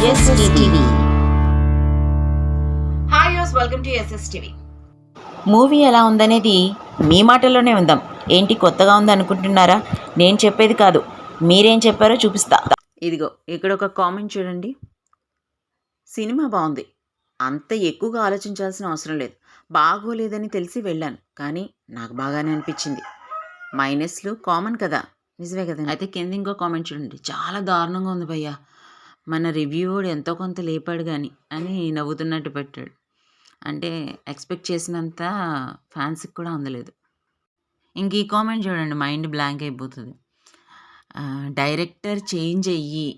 SSTV. Hi యోస్, welcome to SSTV. Movie ఎలా ఉందనేది మీ మాటల్లోనే ఉందాం. ఏంటి కొత్తగా ఉందనుకుంటున్నారా? నేను చెప్పేది కాదు, మీరేం చెప్పారో చూపిస్తా. ఇదిగో ఇక్కడ ఒక కామెంట్ చూడండి. సినిమా బాగుంది, అంత ఎక్కువగా ఆలోచించాల్సిన అవసరం లేదు. బాగోలేదని తెలిసి వెళ్ళాను, కానీ నాకు బాగానే అనిపించింది. మైనస్లు కామన్ కదా, నిజమే కదండి. అయితే కింద ఇంకో కామెంట్ చూడండి. చాలా దారుణంగా ఉంది భయ్యా, మన రివ్యూడ్ ఎంతో కొంత లేపాడు కానీ అని నవ్వుతున్నట్టు పెట్టాడు. అంటే ఎక్స్పెక్ట్ చేసినంత ఫ్యాన్స్కి కూడా అందలేదు. ఇంక ఈ కామెంట్ చూడండి, మైండ్ బ్లాంక్ అయిపోతుంది. డైరెక్టర్ చేంజ్ అయ్యి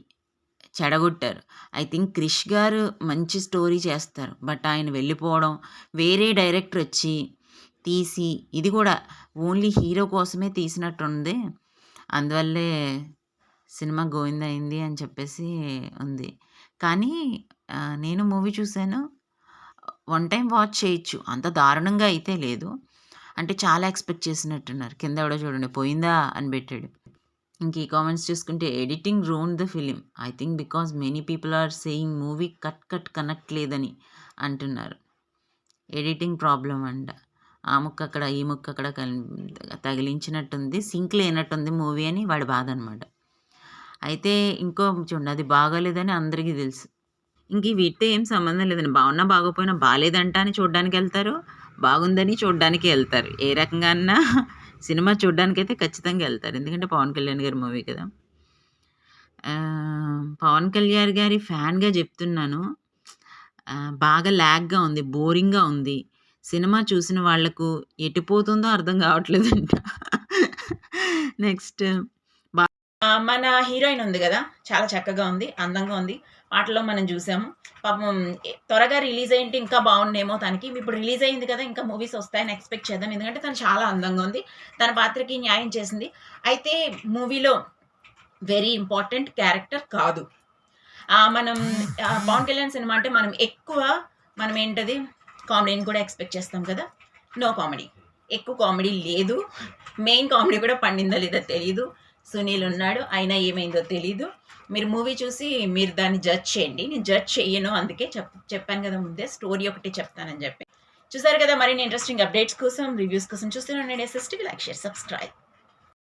చెడగొట్టారు. ఐ థింక్ క్రిష్ గారు మంచి స్టోరీ చేస్తారు, బట్ ఆయన వెళ్ళిపోవడం, వేరే డైరెక్టర్ వచ్చి తీసి, ఇది కూడా ఓన్లీ హీరో కోసమే తీసినట్టుంది, అందువల్లే సినిమా గోవింద అయింది అని చెప్పేసి ఉంది. కానీ నేను మూవీ చూశాను, వన్ టైం వాచ్ చేయొచ్చు, అంత దారుణంగా అయితే లేదు. అంటే చాలా ఎక్స్పెక్ట్ చేసినట్టున్నారు. కింద ఎవడో చూడండి, పోయిందా అని పెట్టాడు. ఇంక ఈ కామెంట్స్ చూసుకుంటే, editing ruin the film. I think because many people are saying movie cut connect లేదని అంటున్నారు. ఎడిటింగ్ ప్రాబ్లం అంట. ఆ ముక్క అక్కడ, ఈ ముక్క అక్కడ తగిలించినట్టుంది, సింక్ లేనట్టుంది మూవీ అని వాడి బాధ అనమాట. అయితే ఇంకో చూడండి, అది బాగాలేదని అందరికీ తెలుసు. ఇంక వీటితో ఏం సంబంధం లేదండి. బాగున్నా బాగోపోయినా బాగాలేదంట అని చూడడానికి వెళ్తారు, బాగుందని చూడడానికి వెళ్తారు. ఏ రకంగా అన్నా సినిమా చూడడానికైతే ఖచ్చితంగా వెళ్తారు, ఎందుకంటే పవన్ కళ్యాణ్ గారి మూవీ కదా. పవన్ కళ్యాణ్ గారి ఫ్యాన్గా చెప్తున్నాను, బాగా ల్యాగ్గా ఉంది, బోరింగ్గా ఉంది. సినిమా చూసిన వాళ్లకు ఎటుపోతుందో అర్థం కావట్లేదంట. నెక్స్ట్ మన హీరోయిన్ ఉంది కదా, చాలా చక్కగా ఉంది, అందంగా ఉంది. పాటలో మనం చూసాము. పాపం త్వరగా రిలీజ్ అయ్యింటే ఇంకా బాగుండేమో తనకి. ఇప్పుడు రిలీజ్ అయింది కదా, ఇంకా మూవీస్ వస్తాయని ఎక్స్పెక్ట్ చేద్దాం, ఎందుకంటే తను చాలా అందంగా ఉంది, తన పాత్రకి న్యాయం చేసింది. అయితే మూవీలో వెరీ ఇంపార్టెంట్ క్యారెక్టర్ కాదు. మనం పవన్ కళ్యాణ్ సినిమా అంటే మనం ఏంటది, కామెడీని కూడా ఎక్స్పెక్ట్ చేస్తాం కదా. నో కామెడీ, ఎక్కువ కామెడీ లేదు. మెయిన్ కామెడీ కూడా పండిందో లేదో తెలీదు. సునీల్ ఉన్నాడు, అయినా ఏమైందో తెలీదు. మీరు మూవీ చూసి మీరు దాన్ని జడ్జ్ చేయండి, నేను జడ్జ్ చెయ్యను. అందుకే చెప్పాను కదా ముందే, స్టోరీ ఒకటి చెప్తానని చెప్పి. చూసారు కదా, మరిన్ని ఇంట్రెస్టింగ్ అప్డేట్స్ కోసం, రివ్యూస్ కోసం చూస్తూనే SSTV. Like, share, subscribe.